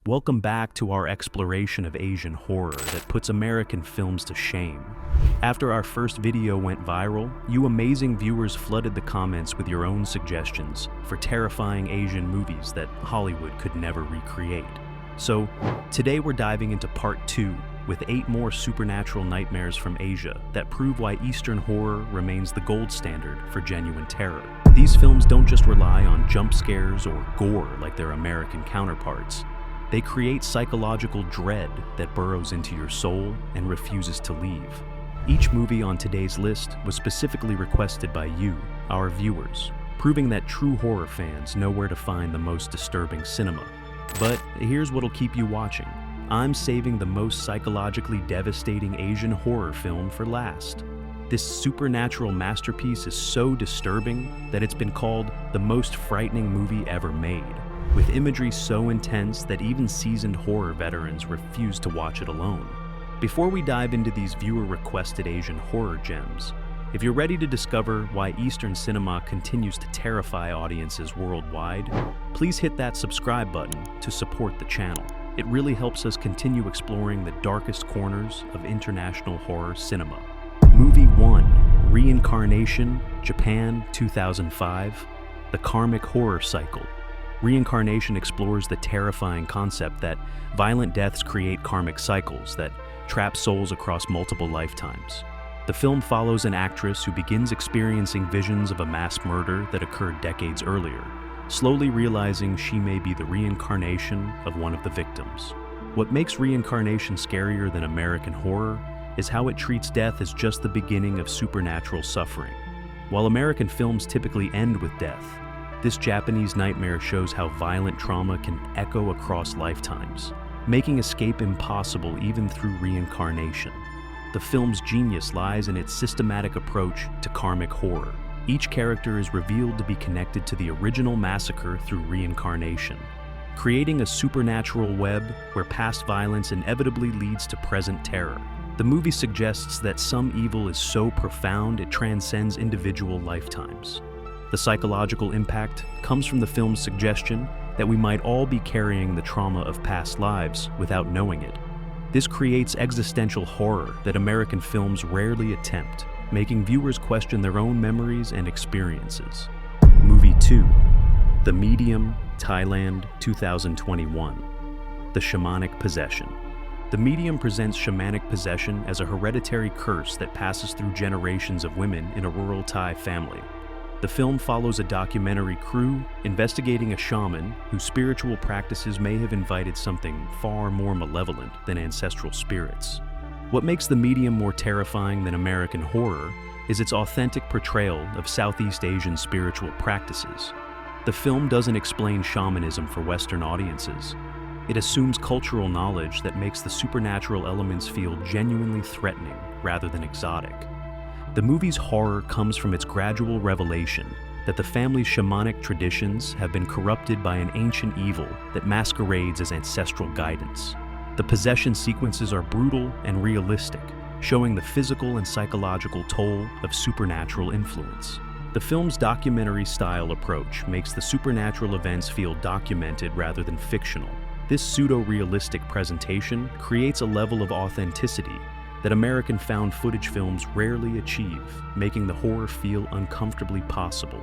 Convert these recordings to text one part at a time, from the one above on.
Welcome back to our exploration of Asian horror that puts American films to shame. After our first video went viral, you amazing viewers flooded the comments with your own suggestions for terrifying Asian movies that Hollywood could never recreate. So, today we're diving into part 2 with 8 more supernatural nightmares from Asia that prove why Eastern horror remains the gold standard for genuine terror. These films don't just rely on jump scares or gore like their American counterparts. They create psychological dread that burrows into your soul and refuses to leave. Each movie on today's list was specifically requested by you, our viewers, proving that true horror fans know where to find the most disturbing cinema. But here's what'll keep you watching. I'm saving the most psychologically devastating Asian horror film for last. This supernatural masterpiece is so disturbing that it's been called the most frightening movie ever made, with imagery so intense that even seasoned horror veterans refuse to watch it alone. Before we dive into these viewer-requested Asian horror gems, if you're ready to discover why Eastern cinema continues to terrify audiences worldwide, please hit that subscribe button to support the channel. It really helps us continue exploring the darkest corners of international horror cinema. Movie 1, Reincarnation, Japan, 2005, The Karmic Horror Cycle. Reincarnation explores the terrifying concept that violent deaths create karmic cycles that trap souls across multiple lifetimes. The film follows an actress who begins experiencing visions of a mass murder that occurred decades earlier, slowly realizing she may be the reincarnation of one of the victims. What makes Reincarnation scarier than American horror is how it treats death as just the beginning of supernatural suffering. While American films typically end with death, this Japanese nightmare shows how violent trauma can echo across lifetimes, making escape impossible even through reincarnation. The film's genius lies in its systematic approach to karmic horror. Each character is revealed to be connected to the original massacre through reincarnation, creating a supernatural web where past violence inevitably leads to present terror. The movie suggests that some evil is so profound it transcends individual lifetimes. The psychological impact comes from the film's suggestion that we might all be carrying the trauma of past lives without knowing it. This creates existential horror that American films rarely attempt, making viewers question their own memories and experiences. Movie 2, The Medium, Thailand, 2021. The Shamanic Possession. The Medium presents shamanic possession as a hereditary curse that passes through generations of women in a rural Thai family. The film follows a documentary crew investigating a shaman whose spiritual practices may have invited something far more malevolent than ancestral spirits. What makes The Medium more terrifying than American horror is its authentic portrayal of Southeast Asian spiritual practices. The film doesn't explain shamanism for Western audiences. It assumes cultural knowledge that makes the supernatural elements feel genuinely threatening rather than exotic. The movie's horror comes from its gradual revelation that the family's shamanic traditions have been corrupted by an ancient evil that masquerades as ancestral guidance. The possession sequences are brutal and realistic, showing the physical and psychological toll of supernatural influence. The film's documentary-style approach makes the supernatural events feel documented rather than fictional. This pseudo-realistic presentation creates a level of authenticity that American found footage films rarely achieve, making the horror feel uncomfortably possible.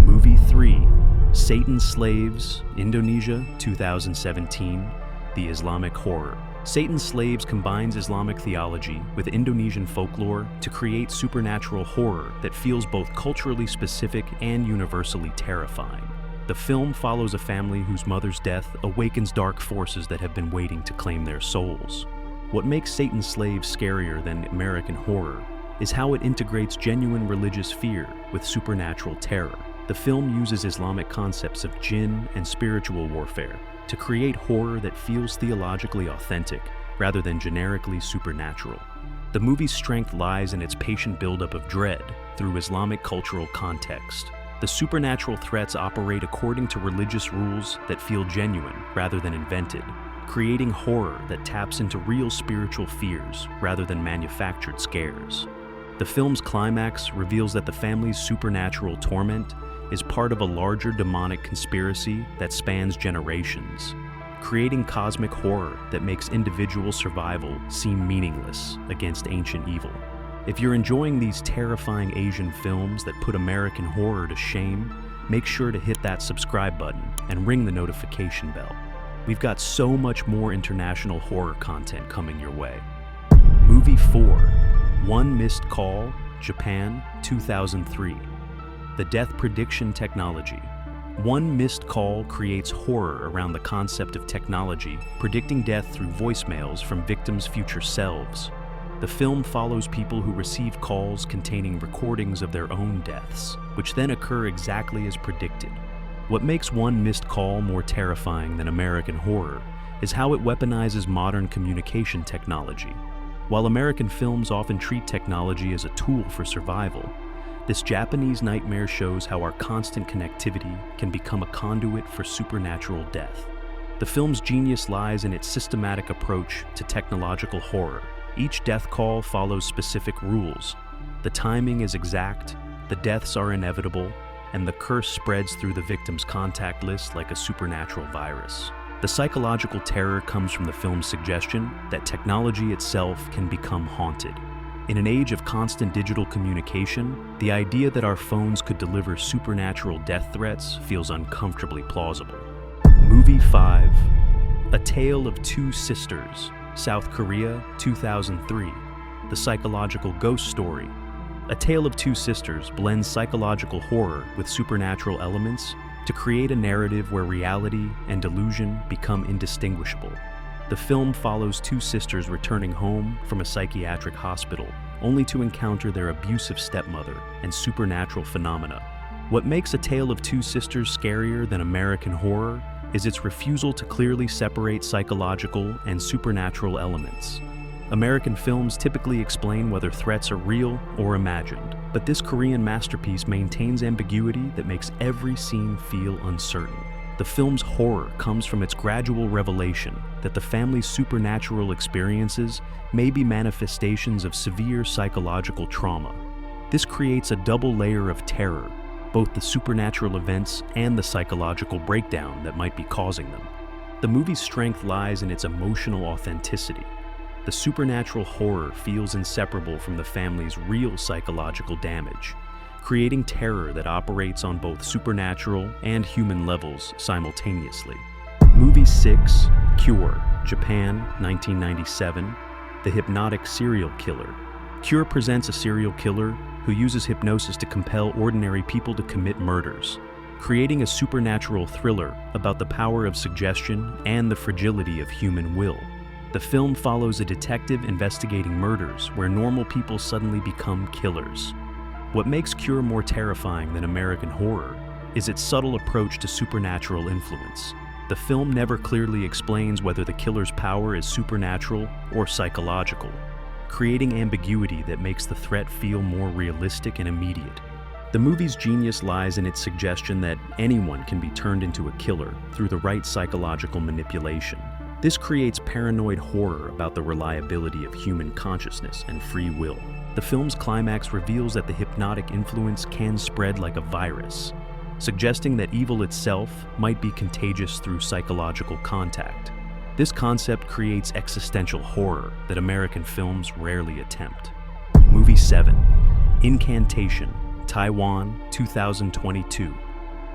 Movie 3, Satan's Slaves, Indonesia, 2017, The Islamic Horror. Satan's Slaves combines Islamic theology with Indonesian folklore to create supernatural horror that feels both culturally specific and universally terrifying. The film follows a family whose mother's death awakens dark forces that have been waiting to claim their souls. What makes Satan's Slaves scarier than American horror is how it integrates genuine religious fear with supernatural terror. The film uses Islamic concepts of jinn and spiritual warfare to create horror that feels theologically authentic rather than generically supernatural. The movie's strength lies in its patient buildup of dread through Islamic cultural context. The supernatural threats operate according to religious rules that feel genuine rather than invented, creating horror that taps into real spiritual fears rather than manufactured scares. The film's climax reveals that the family's supernatural torment is part of a larger demonic conspiracy that spans generations. creating cosmic horror that makes individual survival seem meaningless against ancient evil. If you're enjoying these terrifying Asian films that put American horror to shame, make sure to hit that subscribe button and ring the notification bell. We've got so much more international horror content coming your way. Movie 4, One Missed Call, Japan, 2003. The Death Prediction Technology. One missed call creates horror around the concept of technology predicting death through voicemails from victims' future selves. The film follows people who receive calls containing recordings of their own deaths, which then occur exactly as predicted. What makes One Missed Call more terrifying than American horror is how it weaponizes modern communication technology. While American films often treat technology as a tool for survival, this Japanese nightmare shows how our constant connectivity can become a conduit for supernatural death. The film's genius lies in its systematic approach to technological horror. Each death call follows specific rules. The timing is exact, the deaths are inevitable, and the curse spreads through the victim's contact list like a supernatural virus. The psychological terror comes from the film's suggestion that technology itself can become haunted. In an age of constant digital communication, the idea that our phones could deliver supernatural death threats feels uncomfortably plausible. Movie 5, A Tale of Two Sisters, South Korea, 2003. The Psychological Ghost Story. A Tale of Two Sisters blends psychological horror with supernatural elements to create a narrative where reality and delusion become indistinguishable. The film follows two sisters returning home from a psychiatric hospital, only to encounter their abusive stepmother and supernatural phenomena. What makes A Tale of Two Sisters scarier than American horror is its refusal to clearly separate psychological and supernatural elements. American films typically explain whether threats are real or imagined, but this Korean masterpiece maintains ambiguity that makes every scene feel uncertain. The film's horror comes from its gradual revelation that the family's supernatural experiences may be manifestations of severe psychological trauma. This creates a double layer of terror, both the supernatural events and the psychological breakdown that might be causing them. The movie's strength lies in its emotional authenticity. The supernatural horror feels inseparable from the family's real psychological damage, creating terror that operates on both supernatural and human levels simultaneously. Movie 6, Cure, Japan, 1997. The Hypnotic Serial Killer. Cure presents a serial killer who uses hypnosis to compel ordinary people to commit murders, creating a supernatural thriller about the power of suggestion and the fragility of human will. The film follows a detective investigating murders where normal people suddenly become killers. What makes Cure more terrifying than American horror is its subtle approach to supernatural influence. The film never clearly explains whether the killer's power is supernatural or psychological, creating ambiguity that makes the threat feel more realistic and immediate. The movie's genius lies in its suggestion that anyone can be turned into a killer through the right psychological manipulation. This creates paranoid horror about the reliability of human consciousness and free will. The film's climax reveals that the hypnotic influence can spread like a virus, suggesting that evil itself might be contagious through psychological contact. This concept creates existential horror that American films rarely attempt. Movie 7, Incantation, Taiwan, 2022.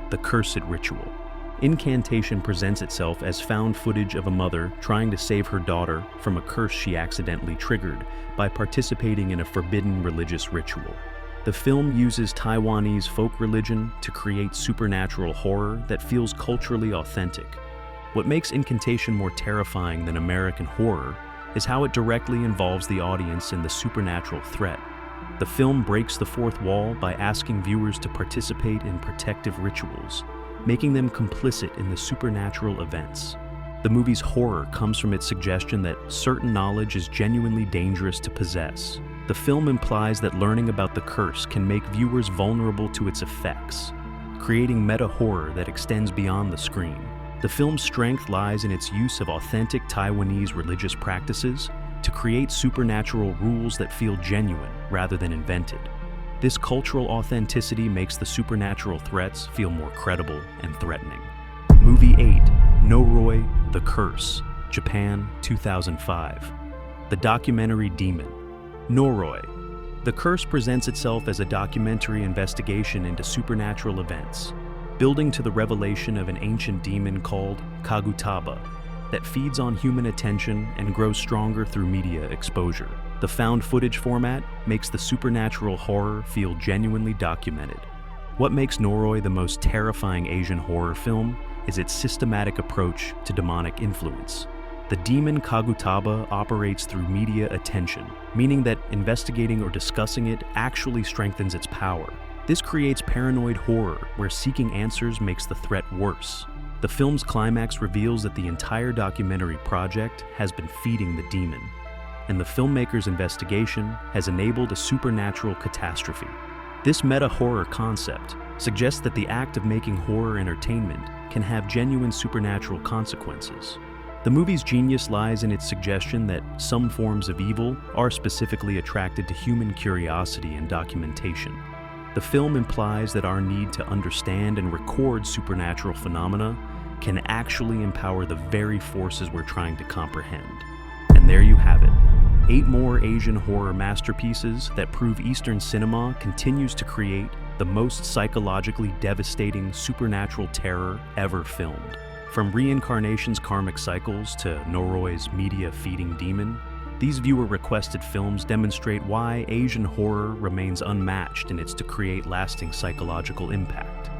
The Cursed Ritual. Incantation presents itself as found footage of a mother trying to save her daughter from a curse she accidentally triggered by participating in a forbidden religious ritual. The film uses Taiwanese folk religion to create supernatural horror that feels culturally authentic. What makes Incantation more terrifying than American horror is how it directly involves the audience in the supernatural threat. The film breaks the fourth wall by asking viewers to participate in protective rituals, making them complicit in the supernatural events. The movie's horror comes from its suggestion that certain knowledge is genuinely dangerous to possess. The film implies that learning about the curse can make viewers vulnerable to its effects, creating meta-horror that extends beyond the screen. The film's strength lies in its use of authentic Taiwanese religious practices to create supernatural rules that feel genuine rather than invented. This cultural authenticity makes the supernatural threats feel more credible and threatening. Movie 8, Noroi, The Curse, Japan, 2005. The documentary Demon. Noroi. The Curse presents itself as a documentary investigation into supernatural events, building to the revelation of an ancient demon called Kagutaba that feeds on human attention and grows stronger through media exposure. The found footage format makes the supernatural horror feel genuinely documented. What makes Noroi the most terrifying Asian horror film is its systematic approach to demonic influence. The demon Kagutaba operates through media attention, meaning that investigating or discussing it actually strengthens its power. This creates paranoid horror, where seeking answers makes the threat worse. The film's climax reveals that the entire documentary project has been feeding the demon, and the filmmaker's investigation has enabled a supernatural catastrophe. This meta-horror concept suggests that the act of making horror entertainment can have genuine supernatural consequences. The movie's genius lies in its suggestion that some forms of evil are specifically attracted to human curiosity and documentation. The film implies that our need to understand and record supernatural phenomena can actually empower the very forces we're trying to comprehend. And there you have it. 8 more Asian horror masterpieces that prove Eastern cinema continues to create the most psychologically devastating supernatural terror ever filmed. From Reincarnation's karmic cycles to Noroi's media-feeding demon, these viewer-requested films demonstrate why Asian horror remains unmatched in its to create lasting psychological impact.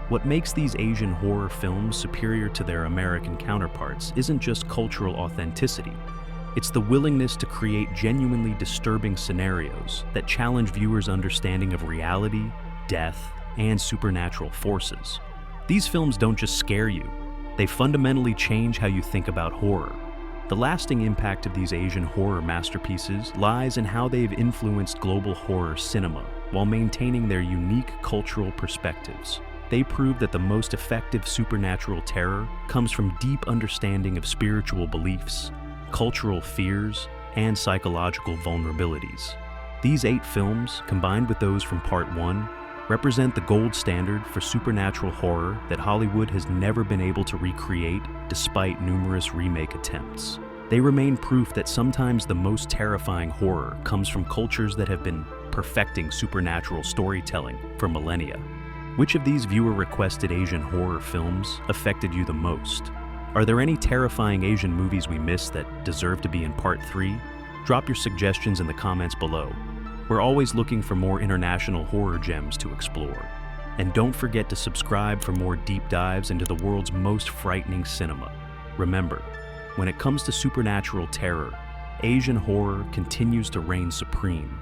What makes these Asian horror films superior to their American counterparts isn't just cultural authenticity. It's the willingness to create genuinely disturbing scenarios that challenge viewers' understanding of reality, death, and supernatural forces. These films don't just scare you, they fundamentally change how you think about horror. The lasting impact of these Asian horror masterpieces lies in how they've influenced global horror cinema while maintaining their unique cultural perspectives. They prove that the most effective supernatural terror comes from deep understanding of spiritual beliefs, cultural fears, and psychological vulnerabilities. These 8 films, combined with those from Part 1, represent the gold standard for supernatural horror that Hollywood has never been able to recreate despite numerous remake attempts. They remain proof that sometimes the most terrifying horror comes from cultures that have been perfecting supernatural storytelling for millennia. Which of these viewer-requested Asian horror films affected you the most? Are there any terrifying Asian movies we missed that deserve to be in Part 3? Drop your suggestions in the comments below. We're always looking for more international horror gems to explore. And don't forget to subscribe for more deep dives into the world's most frightening cinema. Remember, when it comes to supernatural terror, Asian horror continues to reign supreme.